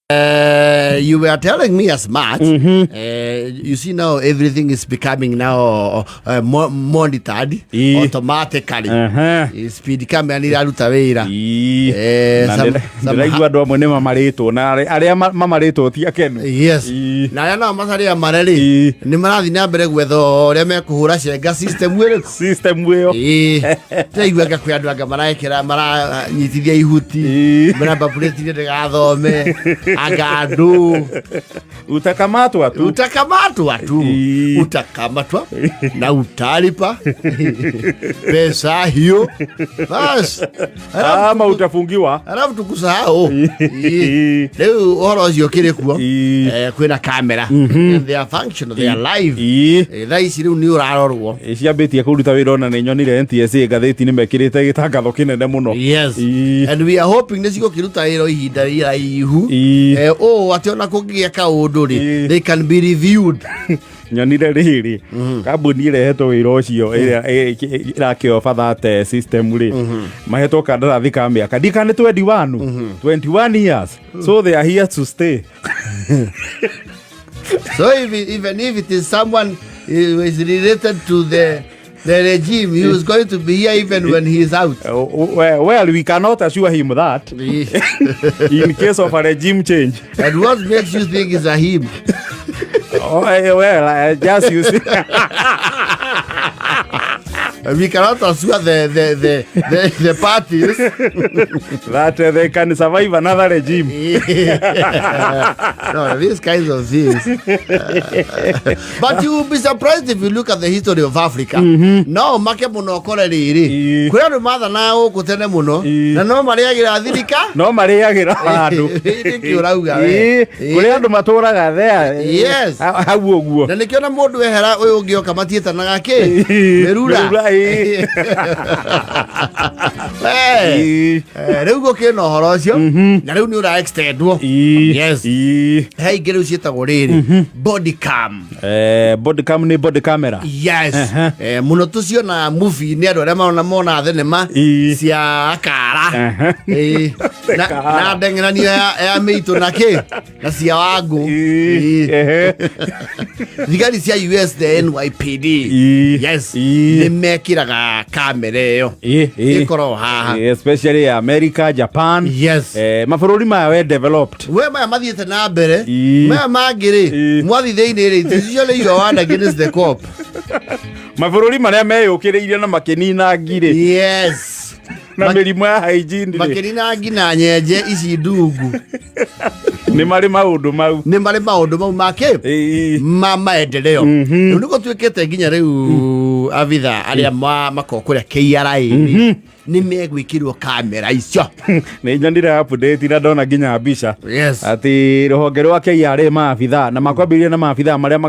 You were telling me as much. You see now everything is becoming now monitored automatically. Speed camera ni aruta wira. Ndiraigua andu amwe ni mamaritwo na aria mamaritwo ti akenu. Yes. Na aria no macaria mareri ni marathi na mbere gwetho uria mekuhura cenga system wire. System wire. Ndaigua ga kwi andu anga marekera maranyitithia ihuti. Maramba plate ni ndigathome. Agadu utakamatwa tu utakamatwa na utalipa pesa hiyo bas ama utafungiwa alafu tukusahau leo uhoro cio kirikuo kwina kamera their function they are live thaici riu ni urarorwo ciambitie kuruta wira ona ni nyonire NTSA gatheti ni mekirite gitangatho kinene muno. Yes. And we are hoping this go kiruta wira ihinda iraihu ationa kugia kaundu ri they can be reviewed. Nyonire riri kambuni irehetwo wira ucio irakio that system ri mahetwo kandarathi ka miaka ndikane 21 years so they are here to stay. So even if it is someone who is related to the regime, he was going to be here even when he is out. Well, we cannot assure him that in case of a regime change. And what makes you think it's a him? Just you see. We cannot assure the parties that they can survive another regime. No, these kinds of things. But you will be surprised if you look at the history of Africa. No, make muno kore riri. Kuri andu matha na uku tene muno. Na no mariagira thirika? No mariagira andu. Kiurauga we. Kuri andu maturaga there. Yes. Hau uguo. Na nikiona mundu ehera uyu ngioka matieta na gaki. Merura. Riu gukina uhoro ucio na riu ni ura extendwo. Yes. Hey giru cietagwo riri body cam. Body cam ni body camera. Yes. Muno tucio na movie ni andu aria mona thenema cia akara. Na ndengerani ya meitu na ki na cia wangu. Thigari cia US the NYPD. Yes. Ni mekiraga kamera iyo ikoro haha especially America, Japan. Yes. Mabũrũri ma we developed we maya mathiete na mbere maya mangiri mwathi thiini ri usually you are against the cop mabũrũri maria meyũkĩrĩire na makinina ngiri. Yes. Na mĩrimũ ya hygiene makinina ngina nyenje ici ndungu ni mari maundu mau make maendeleo niko twikete nginya riu avitha aria makokuria KRA ni megwikirwo kamera icio ni nyandira update na ndona nginya mbica. Yes. Ati ruhonge rwa KRA maabitha na makwambiria na maabitha maria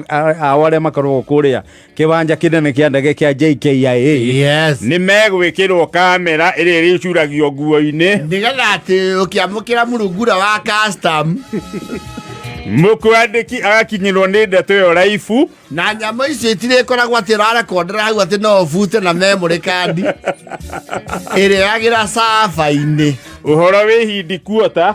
awaria makorwo kuria kibanja kinene kia ndege kia JKIA. Yes. Ni megwikirwo kamera iri ricuragio nguo-ini nigetha ati ukiamukira murungura wa custom mukwandiki agakinyirwo ni ndeto yo raifu na nyama icio itire koragwo ati rarekondera hau ati no bute na memory card iri yagira sava-ini uhoro wi hindi kuota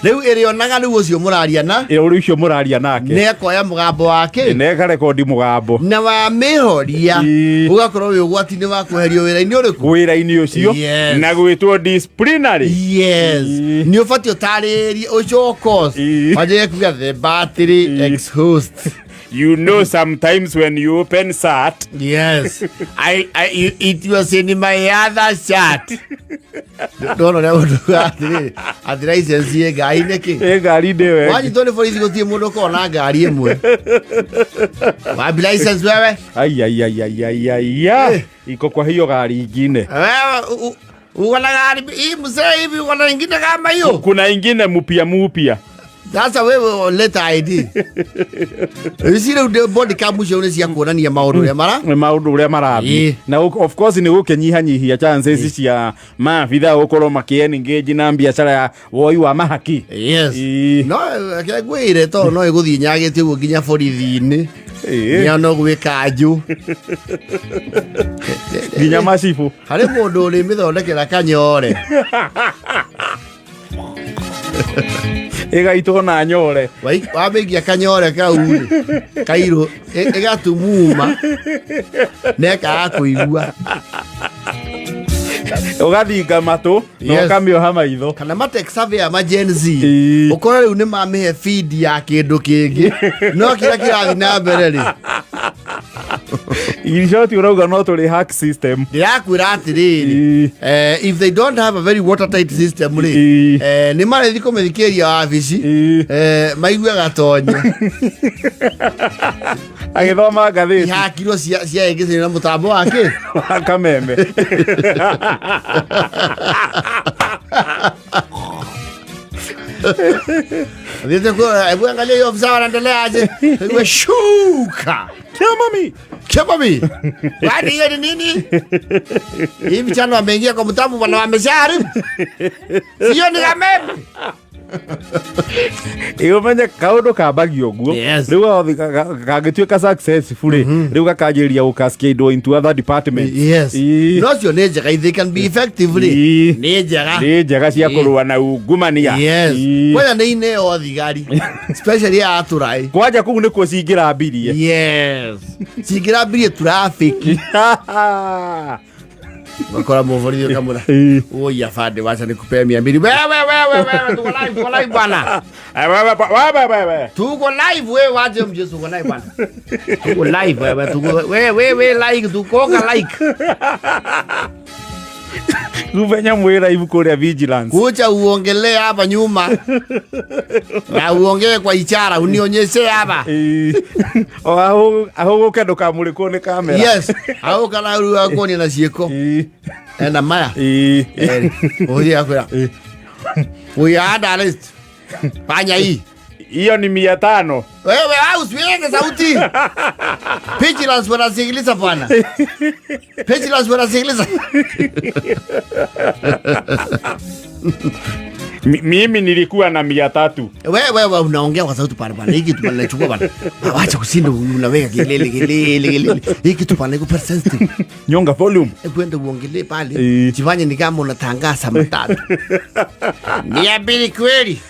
riu iri onaga riu ucio muraria na uri ucio muraria nake ne koya mugambo wake ne ka rekondi mugambo na wa mihoria ugakorwo wi ugwati-ini wa kweherio wira-ini uriku wira-ini ucio na gwitwo disciplinary. Yes. Ni ufati utaririe ucio cause waje kuga the battery exhaust. You know, sometimes when you open SAT. Yes. It was in my other chat. Don't know what at license ye guy neki. Gari dewe. Why you don't for go tie mundo ko na gari emwe. Wa license wewe? Ai. Iko kwa hiyo gari ingine. Wewe uwana gari hii mzee hivi uwana ingine kama hiyo. Kuna ingine mpya. Sasa wewe leta ID. Usire the body cam ucio cia kuonania maundu uria marathi na of course ni gukenyihanyihia chances cia maabitha gukorwo makiengage na biashara ya woi wa mahaki. Yes. No akegwire to no iguthii nyagite uguo nginya borithi-ini ya no gwikanju nginya macibu hari mundu uri mithondekera kanyore Ega itona nyore. Wamengia kanyore kau kairo egatumuma neka akuigua. Ugathinga matu no kamioha maitho kana mate survey ya Gen Z ukora riu ni mamihe feed ya kindu kingi no kira kirathi na mbere ri Irishoti urauga no tuli hack system ndirakwira atiriri if they don't have a very watertight system ri ni marethi kumithikĩria wabici maigua gatonye agithoma ngathĩti ihakirwo cia engine na mutambo wake kameme Vete kwa hebu angalia hiyo ofisa wanaendelea aje. Wewe shuka. Kia mami. Wadi hiyo ni nini? Hivi chana wameingia kwa mtambo wana wameshaharibu. Sio ni kameme. Iyo menya kaundo kabagio guo riu kagituika successful riu gakajiria ukaskia indo into other departments no cio ni njega they can be effectively ni njega cia kurua na ungumania kwaya ni ine o thigari especially ya aturai kwaja kuu nikuo cingira mbirie cingira mbirie traffic Makora mwovorithio kamuna Oya fade wacha nikupe 200 wewe tuko live bwana tuko live wewe waje mjesu uko live bwana tuko live wewe tuko wewe like tuko like Uvenya mwera hivi kuria vigilance kucha uongelee hapa nyuma na uongee kwa ishara unionyeshe hapa aho kendo kamuliko ni kamera aho kana ruwa koni na cieko na maya oye akwira we are arrest fanya hii hiyo ni 500 wewe au usiweke sauti vigilance wanasikiliza bwana vigilance wanasikiliza mimi nilikuwa na 300 wewe unaongea kwa sauti pale bwana hiki tunachukua bwana acha kusinda unaweka kelele hiki tu pale kwa sensitive nyonga volume kwenda uongelee pale jifanye ni kama unatangaza matatu niambie kweli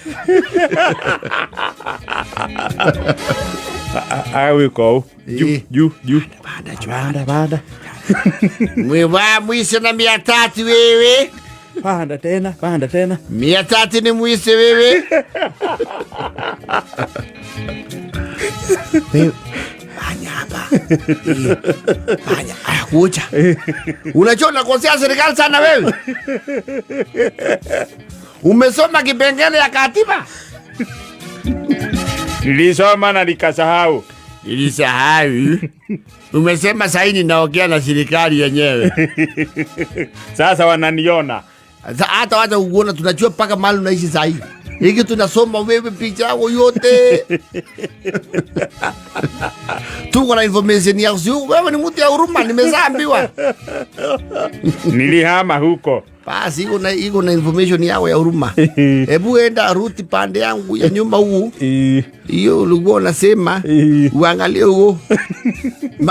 awe ko ju banda mwewa mwise na 300 wewe panda tena 300 ni mwise wewe Banya kucha unachona kosea serikali sana wewe umesoma kipengele ya katiba nilisoma na nikasahau umesema saini naongea na serikali yenyewe sasa wananiona hata wacha uone tunajua paka mahali unaishi sahi hiki tunasoma wewe picha yako yote tuko na information yako sio wewe ni mtu ya huruma nimezaambiwa nilihama huko basi iko na information yako ya huruma hebu enda ruti pande yangu ya nyumba huu hiyo ulikuwa unasema uangalie huo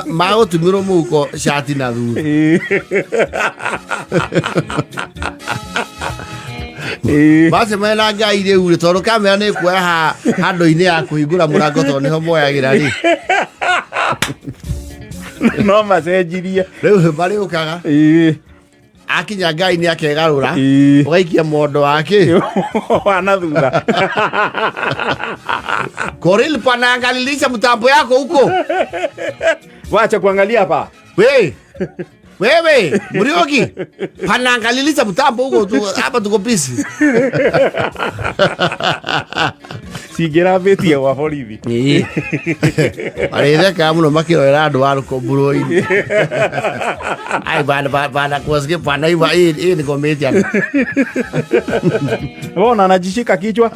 mao tumiromo huko shati na dhuru basi mena ngaire ure toro kamera ne kwa hando-ini ya kuhingura murango to niho moyagira ri no macenjirie riu bari ukaga akinya ngai ni akegarura ugaikia mondo wake wana thutha Koril panaangalilisha mtambo yako huko wacha kuangalia hapa wewe Murioki panaangalilisha mtambo huko hapa tuko busy sigira betia wa borithi arire kamuno makirora andu waruko buroi ai bana kusikia pana hivi ni komedia wona anajishika kichwa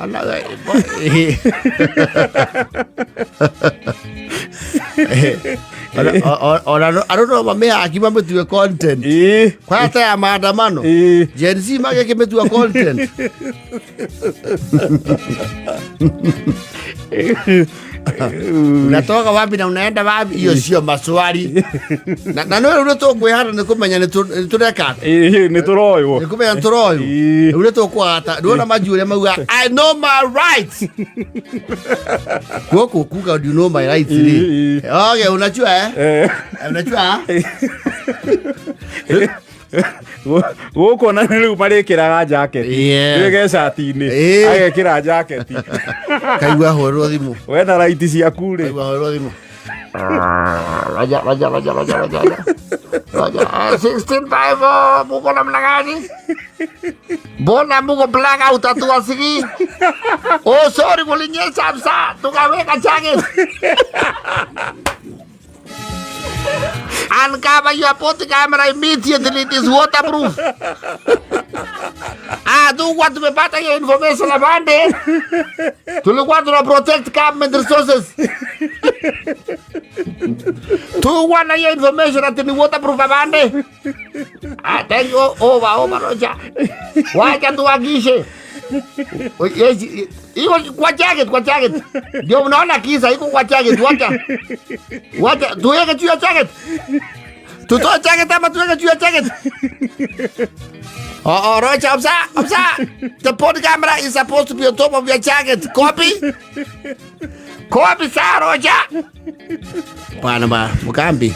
Ora mamea akimametua content kwa hata ya maandamano Gen Z mage kimetua content Unatoka wapi na unaenda wapi? Hiyo sio maswali. Na wewe unato kwehana nikumenya nitureka. Nituroyo. Nikumenya turoyo. Unato kwata. Ndona majuri mauga I know my rights. Koko kuka do you know my rights? Okay, unajua unajua? Gũkũ na rĩu marĩkĩraga jacket rĩge shati-inĩ agekĩra jacket kaigua hũrwo thimũ we na raiti ciaku rĩ kaigua hũrwo thimũ Raja 16-5 muko namna gani? Mbona muko black out atuasiki? Oh sorry kulinyesha msa tukaweka jacket. Uncover your put camera immediately, it is waterproof. Tulikuwa tumepata hiyo information abande. Tulikuwa tuna protect government resources. Tulikuwa na hiyo information ati ni waterproof abande. Thank you. Over Roja. Wacha tuagishe. Iko kwa jacket. Ndio unaona kisa iko kwa jacket. Wacha tuweke juu ya jacket. Tutoe jacket ama tuweke juu ya jacket. Rocha, obsa. The pod camera is supposed to be on top of your jacket. Copy, sir, Rocha. Bwana Mugambi.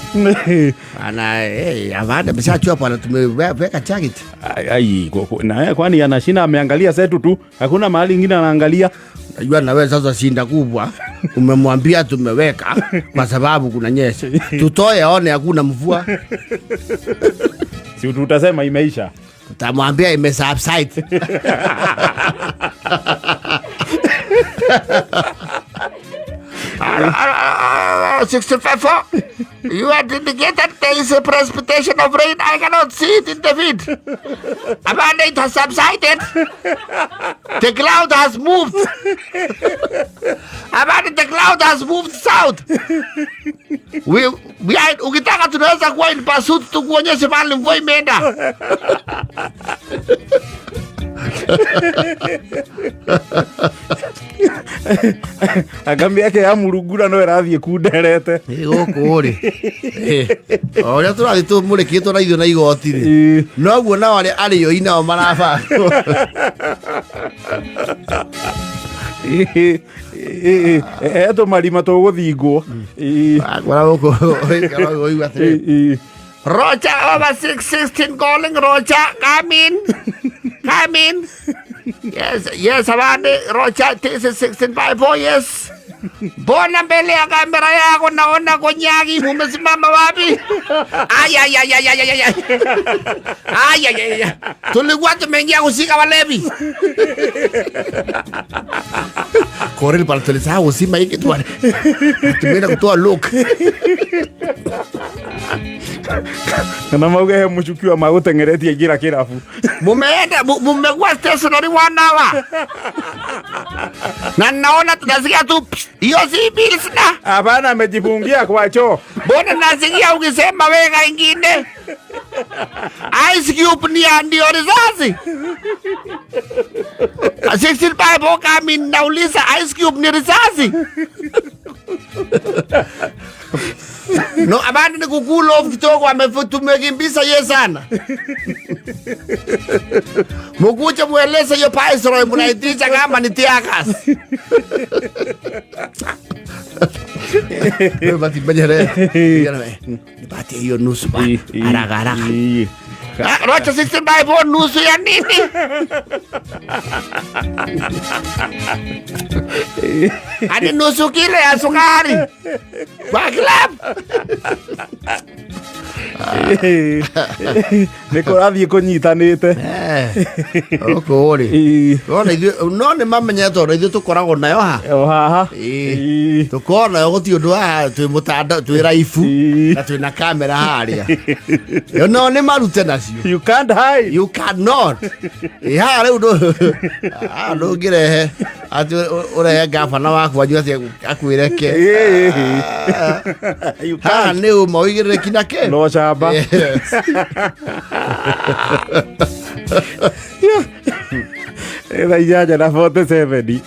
Avada msachua bwana tumeweka jacket. Ai, na kwani anashinda ameangalia setu tu. Hakuna mahali ingine anaangalia. Najua na wewe sasa shinda kubwa. Umemwambia tumeweka kwa sababu kuna nyesha. Tutoe aone hakuna mvua. Si tutasema imeisha. Utamwambia imesubside. Uh, 65. You had indicated there is a precipitation of rain. I cannot see it in the feed. Amanda, it has subsided. The cloud has moved. Amanda, the cloud has moved south. Ukitaka tunaweza kuwa in pursuit tukuonyeshe mahali mvua imeenda. Agambi yake ya murugura no irathie kunderete guku ri oria turathi tu murikitwo na ithu na igoti ri no guo na wale ari yo ina maraba eto marima tuguthingwo agora guku garo igwa atiri Rocha over 616 calling Rocha come in yes abande Rocha this is 1654 yes Bona mbele ya kamera yako naona konyagi umesimama wapi? Ay. Tulikuwa tumeingia kusika walevi. Korel para tulisahau usima hiki tu. Tumeenda kutoa look. Kana mauge mchukiwa magutengeretie gira kirafu. Mumekuwa stationary 1 hour. Na naona tunasikia tu hiyo si bills na. Hapana amejifungia kwa choo. Mbona nasikia ukisema weka ingine? Ice Cube ndio risasi. 16 kami nauliza Ice Cube ni risasi. No abandi ni kukulo of kitoko ametumekimbisa ye sana. Mukuche mueleza hiyo Viceroy mnaitisha kama ni tiakas. Bati banyere. Bati hiyo nusu ba. Haraka. Rocha 16 nusu ya nini? Hadi nusu kilo ya sukari. Kwa club. Nikorathie kunyitanite okori ona ithu no ni mamenya to ithu tukoragwo nayo haha tukona yo guti undu ha twi mutanda twi raifu na twi na kamera haria yo no ni marute nacio you can't hide you cannot ha riu ndo ngirehe ati urehe gavana waku wanyu ati akwireke ha ni umoigire kinake no chamba Era ya na 47